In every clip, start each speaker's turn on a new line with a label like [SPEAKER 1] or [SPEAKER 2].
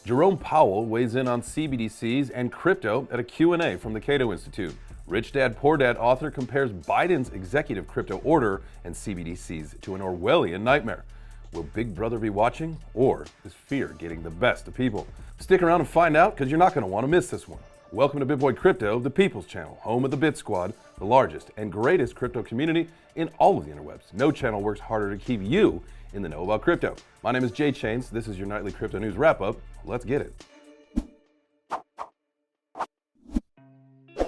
[SPEAKER 1] Jerome Powell weighs in on CBDCs and crypto at a Q&A from the Cato Institute. Rich Dad Poor Dad author compares Biden's executive crypto order and CBDCs to an Orwellian nightmare. Will Big Brother be watching, or is fear getting the best of people? Stick around and find out, because you're not going to want to miss this one. Welcome to BitBoy Crypto, the People's Channel, home of the BitSquad, the largest and greatest crypto community in all of the interwebs. No channel works harder to keep you in the know about crypto. My name is Jay Chains. This is your nightly crypto news wrap-up. Let's get it.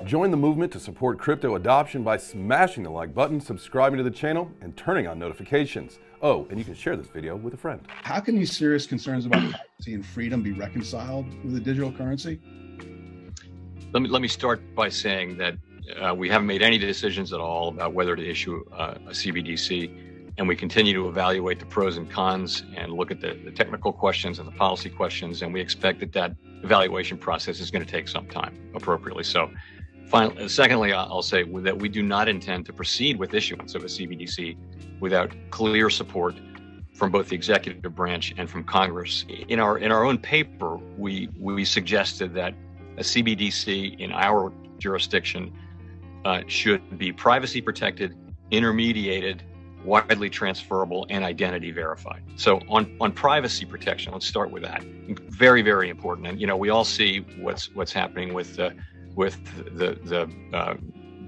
[SPEAKER 1] Join the movement to support crypto adoption by smashing the like button, subscribing to the channel, and turning on notifications. Oh, and you can share this video with a friend.
[SPEAKER 2] How can these serious concerns about privacy and freedom be reconciled with a digital currency?
[SPEAKER 3] Let me start by saying that we haven't made any decisions at all about whether to issue a CBDC, and we continue to evaluate the pros and cons and look at the technical questions and the policy questions, and we expect that evaluation process is going to take some time, appropriately so. Secondly, I'll say that we do not intend to proceed with issuance of a CBDC without clear support from both the executive branch and from Congress. In our own paper, we suggested that a CBDC in our jurisdiction should be privacy protected, intermediated, widely transferable, and identity verified. So on privacy protection, let's start with that. Very, very important. And we all see what's happening with the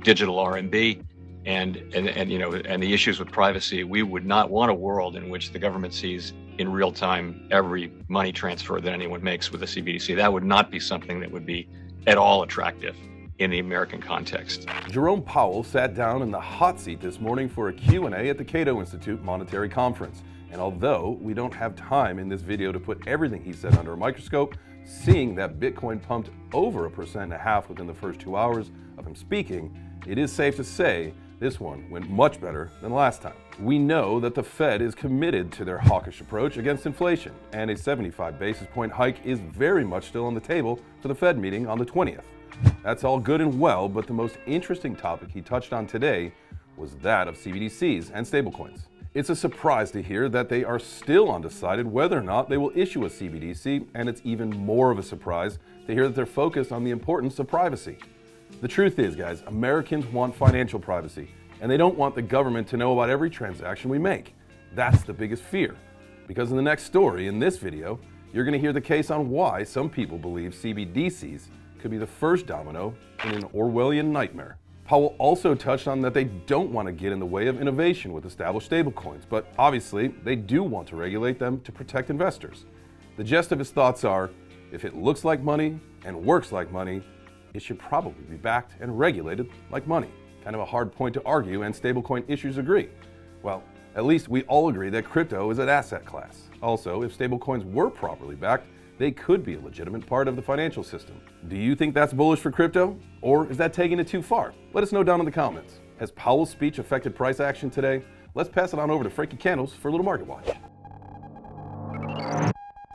[SPEAKER 3] digital RMB and the issues with privacy. We would not want a world in which the government sees in real time every money transfer that anyone makes with a CBDC. That would not be something that would be at all attractive in the American context.
[SPEAKER 1] Jerome Powell sat down in the hot seat this morning for a Q&A at the Cato Institute Monetary Conference. And although we don't have time in this video to put everything he said under a microscope, seeing that Bitcoin pumped over 1.5% within the first 2 hours of him speaking, it is safe to say this one went much better than last time. We know that the Fed is committed to their hawkish approach against inflation, and a 75 basis point hike is very much still on the table for the Fed meeting on the 20th. That's all good and well, but the most interesting topic he touched on today was that of CBDCs and stablecoins. It's a surprise to hear that they are still undecided whether or not they will issue a CBDC, and it's even more of a surprise to hear that they're focused on the importance of privacy. The truth is, guys, Americans want financial privacy, and they don't want the government to know about every transaction we make. That's the biggest fear. Because in the next story in this video, you're going to hear the case on why some people believe CBDCs could be the first domino in an Orwellian nightmare. Powell also touched on that they don't want to get in the way of innovation with established stablecoins, but obviously they do want to regulate them to protect investors. The gist of his thoughts are, if it looks like money and works like money, it should probably be backed and regulated like money. Kind of a hard point to argue, and stablecoin issuers agree. Well, at least we all agree that crypto is an asset class. Also, if stablecoins were properly backed, they could be a legitimate part of the financial system. Do you think that's bullish for crypto? Or is that taking it too far? Let us know down in the comments. Has Powell's speech affected price action today? Let's pass it on over to Frankie Candles for a little market watch.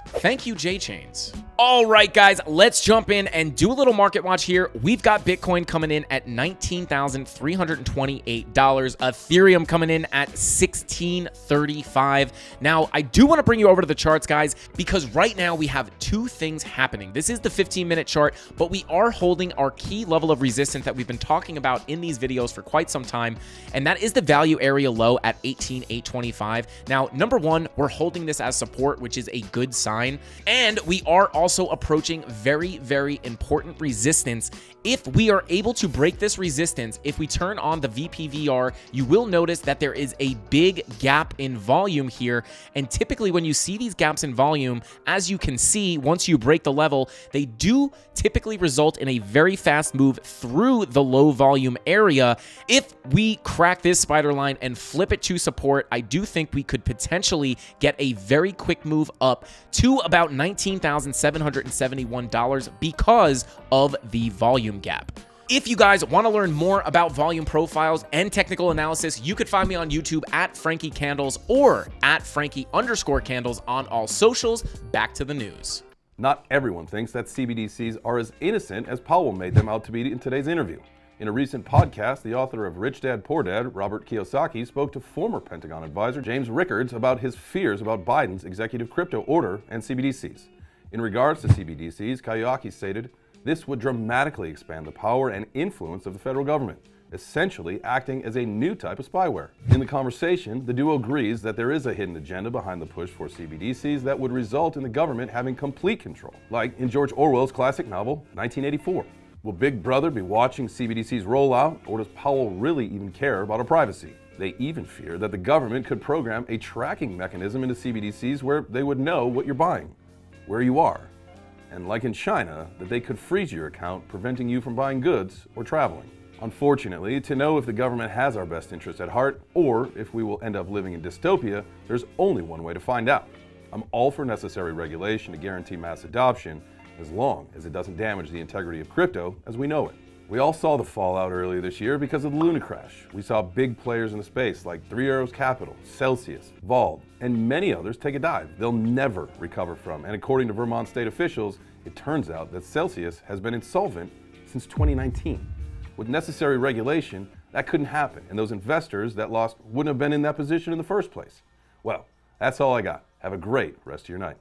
[SPEAKER 4] Thank you, Jay Chains. All right, guys, let's jump in and do a little market watch here. We've got Bitcoin coming in at $19,328. Ethereum coming in at $1635. Now, I do want to bring you over to the charts, guys, because right now we have two things happening. This is the 15-minute chart, but we are holding our key level of resistance that we've been talking about in these videos for quite some time, and that is the value area low at 18,825. Now, number one, we're holding this as support, which is a good sign, and we are also approaching very, very important resistance. If we are able to break this resistance, if we turn on the VPVR, you will notice that there is a big gap in volume here. And typically when you see these gaps in volume, as you can see, once you break the level, they do typically result in a very fast move through the low volume area. If we crack this spider line and flip it to support, I do think we could potentially get a very quick move up to about $19,771 because of the volume gap. If you guys want to learn more about volume profiles and technical analysis, you could find me on YouTube at Frankie Candles or at Frankie_Candles on all socials. Back to the news.
[SPEAKER 1] Not everyone thinks that CBDCs are as innocent as Powell made them out to be in today's interview. In a recent podcast, the author of Rich Dad Poor Dad, Robert Kiyosaki, spoke to former Pentagon advisor James Rickards about his fears about Biden's executive crypto order and CBDCs. In regards to CBDCs, Kayaki stated, this would dramatically expand the power and influence of the federal government, essentially acting as a new type of spyware. In the conversation, the duo agrees that there is a hidden agenda behind the push for CBDCs that would result in the government having complete control, like in George Orwell's classic novel, 1984. Will Big Brother be watching CBDCs roll out, or does Powell really even care about our privacy? They even fear that the government could program a tracking mechanism into CBDCs where they would know what you're buying, where you are, and like in China, that they could freeze your account, preventing you from buying goods or traveling. Unfortunately, to know if the government has our best interests at heart, or if we will end up living in dystopia, there's only one way to find out. I'm all for necessary regulation to guarantee mass adoption, as long as it doesn't damage the integrity of crypto as we know it. We all saw the fallout earlier this year because of the Luna crash. We saw big players in the space like 3 Arrows Capital, Celsius, Vault, and many others take a dive they'll never recover from. And according to Vermont state officials, it turns out that Celsius has been insolvent since 2019. With necessary regulation, that couldn't happen, and those investors that lost wouldn't have been in that position in the first place. Well, that's all I got. Have a great rest of your night.